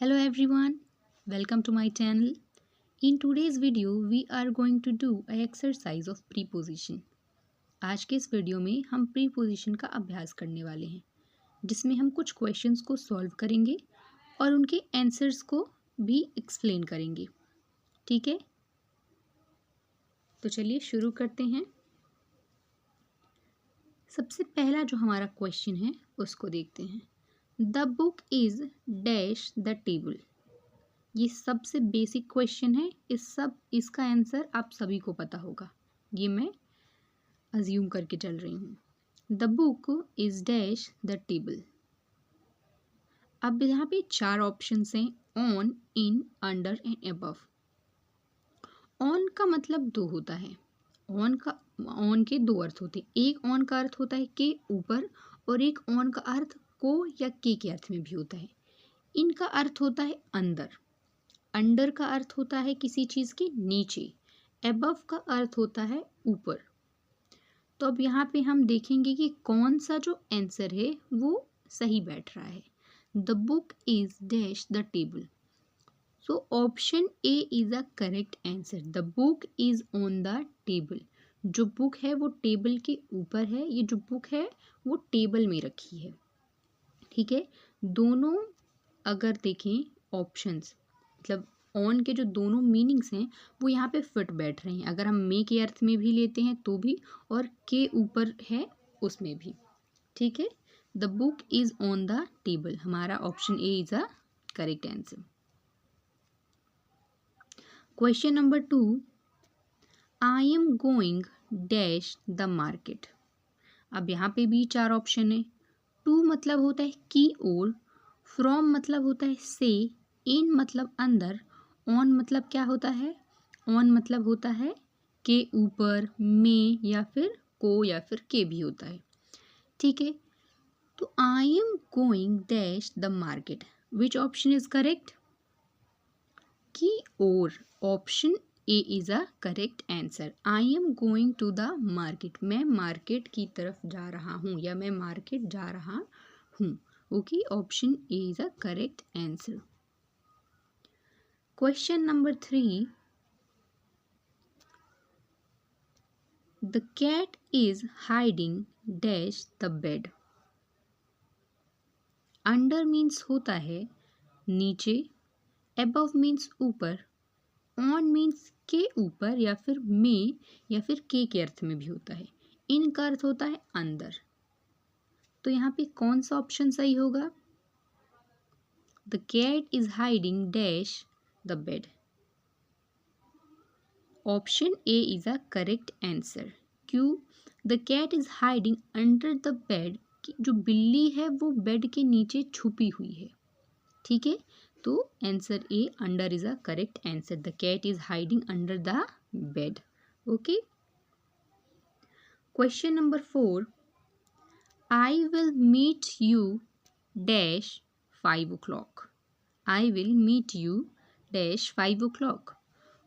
Hello everyone, welcome to my channel. In today's video, we are going to do an exercise of preposition. आज के इस video में हम preposition का अभ्यास करने वाले हैं, जिसमें हम कुछ क्वेश्चंस को सॉल्व करेंगे और उनके आंसर्स को भी एक्सप्लेन करेंगे। ठीक है, तो चलिए शुरू करते हैं। सबसे पहला जो हमारा क्वेश्चन है उसको देखते हैं। The book is dash the table. ये सबसे बेसिक क्वेश्चन है। इसका आंसर आप सभी को पता होगा, ये मैं अज्यूम करके चल रही हूँ। The book is dash the table. अब यहाँ पे 4 ऑप्शंस हैं, on, in, under and above. On का मतलब 2 होता है। ऑन के 2 अर्थ होते हैं। एक ऑन का अर्थ होता है के ऊपर और एक ऑन का अर्थ को या के अर्थ में भी होता है। इनका अर्थ होता है अंदर। अंडर का अर्थ होता है किसी चीज़ के नीचे। अबव का अर्थ होता है ऊपर। तो अब यहाँ पे हम देखेंगे कि कौन सा जो आंसर है वो सही बैठ रहा है। The book is dash the table. So option A is a correct answer. The book is on the table. जो बुक है वो टेबल के ऊपर है। ये जो बुक है वो टेबल में रखी है। ठीक है, दोनों अगर देखें ऑप्शंस, मतलब ऑन के जो दोनों मीनिंग्स हैं वो यहाँ पे फिट बैठ रहे हैं। अगर हम मे के अर्थ में भी लेते हैं तो भी, और के ऊपर है उसमें भी। ठीक है, the book is on the table. हमारा option A is a correct answer. Question number 2, I am going dash the market. अब यहाँ पे भी 4 ऑप्शन है। टू मतलब होता है की ओर, फ्रॉम मतलब होता है से, इन मतलब अंदर, ऑन मतलब क्या होता है? ऑन मतलब होता है के ऊपर, में या फिर को या फिर के भी होता है। ठीक है, तो I am going dash the market. Which option is correct? की ओर। Option A is a correct answer. I am going to the market. मैं मार्केट की तरफ जा रहा हूँ या मैं मार्केट जा रहा हूँ। Okay, option A is a correct answer. Question number 3, the cat is hiding dash the bed. Under means होता है नीचे, अबव मीन्स ऊपर, ऑन मीन्स के ऊपर या फिर में या फिर के अर्थ में भी होता है। इन का अर्थ होता है अंदर। तो यहाँ पे कौन सा ऑप्शन सही होगा? The cat is hiding dash the bed. Option A is a correct answer. क्यों? The cat is hiding under the bed. जो बिल्ली है वो बेड के नीचे छुपी हुई है। ठीक है, तो answer A, under is a correct answer. The cat is hiding under the bed. Okay, question number 4, I will meet you dash 5 o'clock। I will meet you dash 5 o'clock।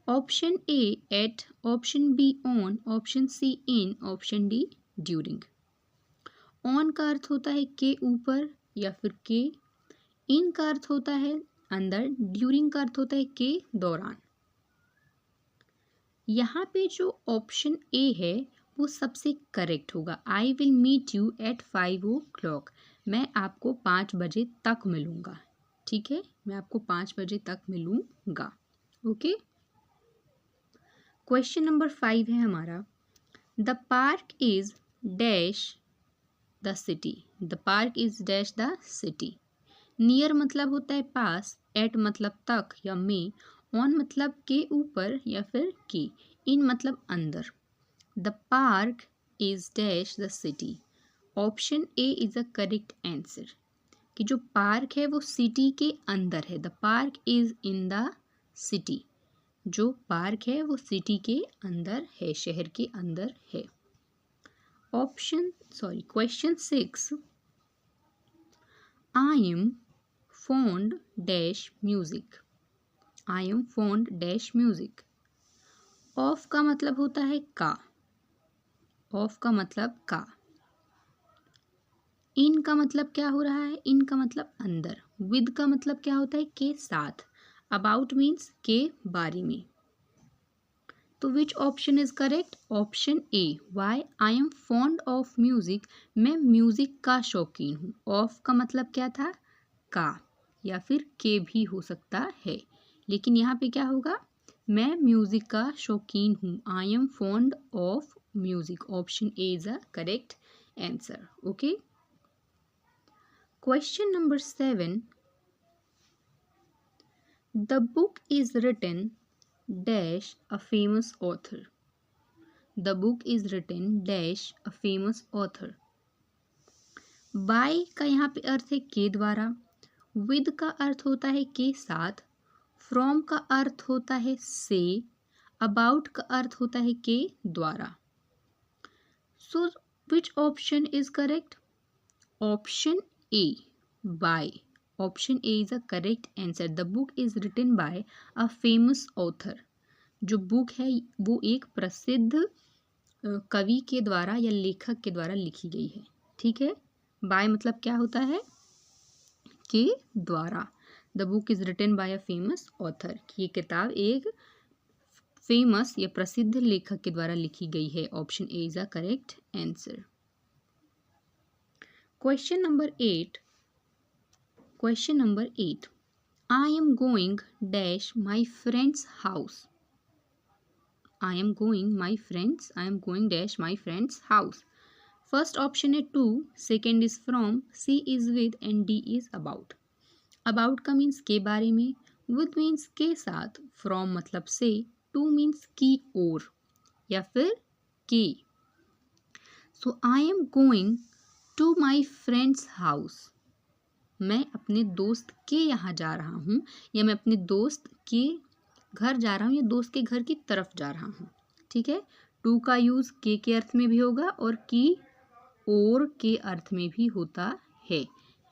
Option A at, option B on, option C in, option D during. On का अर्थ होता है के ऊपर या फिर के, इन का अर्थ होता है अंदर, ड्यूरिंग का अर्थ होता है के दौरान। यहाँ पे जो ऑप्शन ए है वो सबसे करेक्ट होगा। I will meet you at 5 o'clock। मैं आपको 5 बजे तक मिलूँगा। ठीक है, मैं आपको 5 बजे तक मिलूँगा। ओके, क्वेश्चन नंबर 5 है हमारा, the park is dash the city. The park is dash the city. Near मतलब होता है पास, एट मतलब तक या में, ऑन मतलब के ऊपर या फिर के, इन मतलब अंदर। The park is dash the city. Option A is a correct answer कि जो पार्क है वो सिटी के अंदर है। The park is in the city. जो पार्क है वो सिटी के अंदर है, शहर के अंदर है। Question 6, I am fond dash music। I am fond dash music। Of का मतलब होता है का, ऑफ का मतलब का। इन का मतलब क्या हो रहा है? इन का मतलब अंदर। विद का मतलब क्या होता है, के साथ, अबाउट मीन्स के बारे में। तो which option is correct, option A, why I am fond of music, मैं म्यूजिक का शौकीन हूँ। ऑफ का मतलब क्या था, का, या फिर के भी हो सकता है, लेकिन यहाँ पे क्या होगा, मैं म्यूजिक का शौकीन हूँ, I am fond of music. Option A is a correct answer. Okay, question number 7, the book is written dash a famous author. The book is written dash a famous author. by का यहाँ पे अर्थ है के द्वारा, with का अर्थ होता है के साथ, from का अर्थ होता है से, about का अर्थ होता है के द्वारा। so which option is correct, option A, by. option A is a correct answer. The book is written by a famous author. जो बुक है वो एक प्रसिद्ध कवि के द्वारा या लेखक के द्वारा लिखी गई है। ठीक है, बाय मतलब क्या होता है, के द्वारा। The book is written by a famous author, ये किताब एक फेमस या प्रसिद्ध लेखक के द्वारा लिखी गई है। Option A is a correct answer. Question number 8, question number 8, I am going dash my friends house. I am going dash my friend's house. First option है to, second is from, C is with and D is about. About का means के बारे में, with means के साथ, from मतलब से, to means की ओर या फिर के। So I am going to my friend's house. मैं अपने दोस्त के यहाँ जा रहा हूँ, या मैं अपने दोस्त के घर जा रहा हूँ, या दोस्त के घर की तरफ जा रहा हूँ। ठीक है, टू का यूज़ के अर्थ में भी होगा और की और के अर्थ में भी होता है।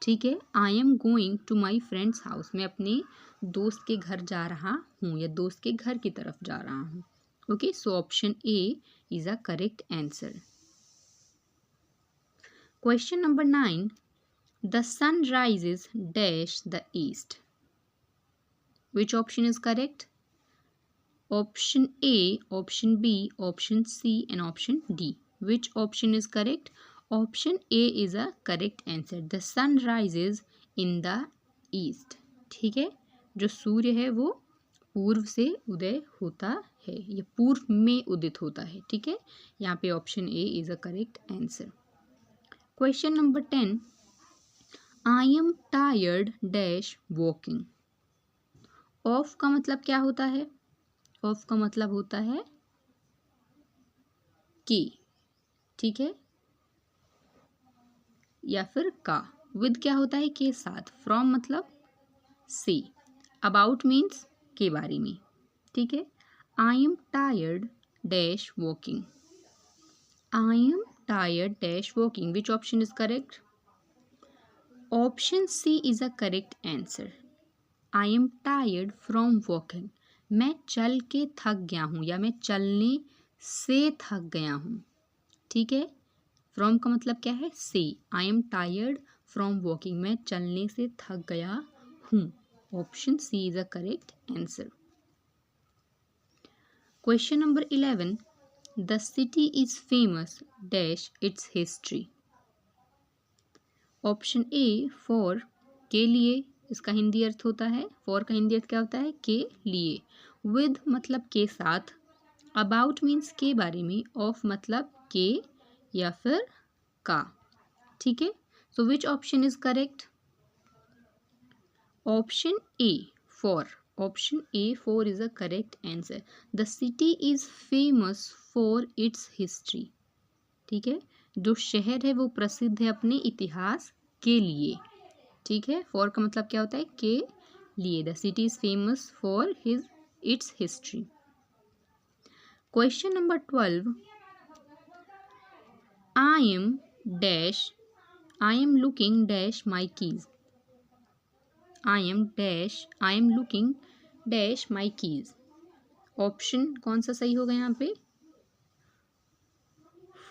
ठीक है, I am going to my friends house, मैं अपने दोस्त के घर जा रहा हूँ या दोस्त के घर की तरफ जा रहा हूँ। Okay, so option A is a correct answer. Question number 9, the sun rises dash the east. Which option is correct, option A, option B, option C and option D. Which option is correct? Option A is a correct answer. The sun rises in the east. ठीक है, जो सूर्य है वो पूर्व से उदय होता है, ये पूर्व में उदित होता है। ठीक है, यहाँ पे option A is a correct answer. Question number 10, I am tired dash walking. Of का मतलब क्या होता है, ऑफ का मतलब होता है की। ठीक है, या फिर का। विद क्या होता है, के साथ। फ्रॉम मतलब से। अबाउट मीन्स के बारे में। ठीक है, I am tired dash walking. I am tired dash walking. Which option is correct, option C is a correct answer. I am tired from walking, मैं चल के थक गया हूँ या मैं चलने से थक गया हूँ। ठीक है, फ्रॉम का मतलब क्या है, से। I am tired from walking, मैं चलने से थक गया हूँ। Option C is a correct answer. Question number 11, the city is famous dash its history. Option A, for, के लिए, इसका हिंदी अर्थ होता है, फॉर का हिंदी अर्थ क्या होता है, के लिए। विद मतलब के साथ, अबाउट मीन्स के बारे में, ऑफ मतलब के या फिर का। ठीक है, so which option is correct, option A, for. Option A, for is a correct answer. The city is famous for its history. ठीक है, जो शहर है वो प्रसिद्ध है अपने इतिहास के लिए। ठीक है, फॉर का मतलब क्या होता है, के लिए। The city is famous for its history. Question number 12, I am looking dash my keys. I am looking dash my keys. Option कौन सा सही होगा यहाँ पे,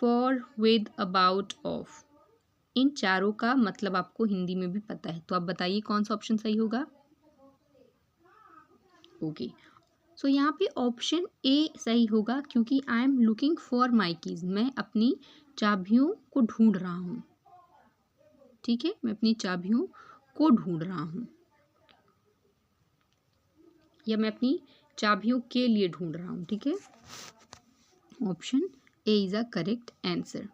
फॉर, विद, अबाउट, ऑफ। इन चारों का मतलब आपको हिंदी में भी पता है, तो आप बताइए कौन सा ऑप्शन सही होगा। ओके, सो यहाँ पे ऑप्शन ए सही होगा, क्योंकि I am looking for my keys, मैं अपनी चाबियों को ढूंढ रहा हूँ। ठीक है, मैं अपनी चाबियों को ढूंढ रहा हूँ, या मैं अपनी चाबियों के लिए ढूंढ रहा हूँ। ठीक है, option A is a correct answer.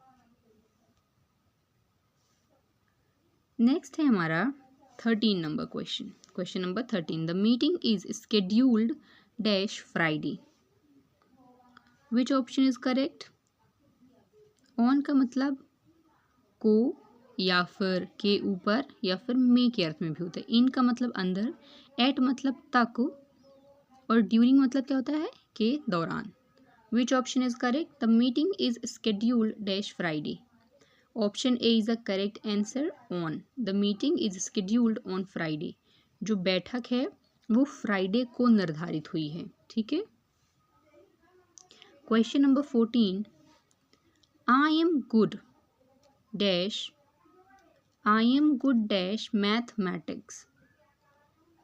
Next है हमारा 13 number question. Question number 13, the meeting is scheduled dash Friday, which option is correct. On का मतलब को या फिर के ऊपर या फिर मे के अर्थ में भी होता है। इन का मतलब अंदर, एट मतलब तक, और ड्यूरिंग मतलब क्या होता है, के दौरान। विच option is correct, the meeting is scheduled dash Friday. Option A is the correct answer, on, the meeting is scheduled on Friday. जो बैठक है वो फ्राइडे को निर्धारित हुई है। ठीक है, question number 14, I am good dash, I am good dash mathematics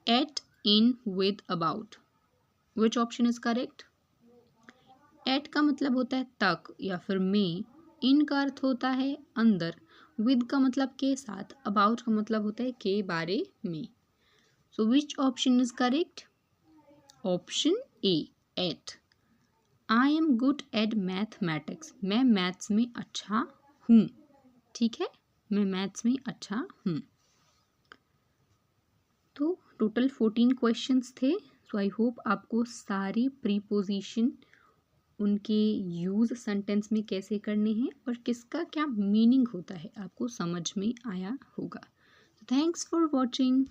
at in with about, which option is correct. At का मतलब होता है तक या फिर में, इन का अर्थ होता है अंदर, विद का मतलब के साथ, अबाउट का मतलब होता है के बारे में। So which option is correct, option A, at. I am good at mathematics, मैं मैथ्स में अच्छा हूँ। ठीक है, मैं मैथ्स में अच्छा हूँ। तो टोटल 14 क्वेश्चंस थे। सो आई होप आपको सारी प्रीपोजिशन, उनके यूज़ सेंटेंस में कैसे करने हैं और किसका क्या मीनिंग होता है, आपको समझ में आया होगा। Thanks for watching.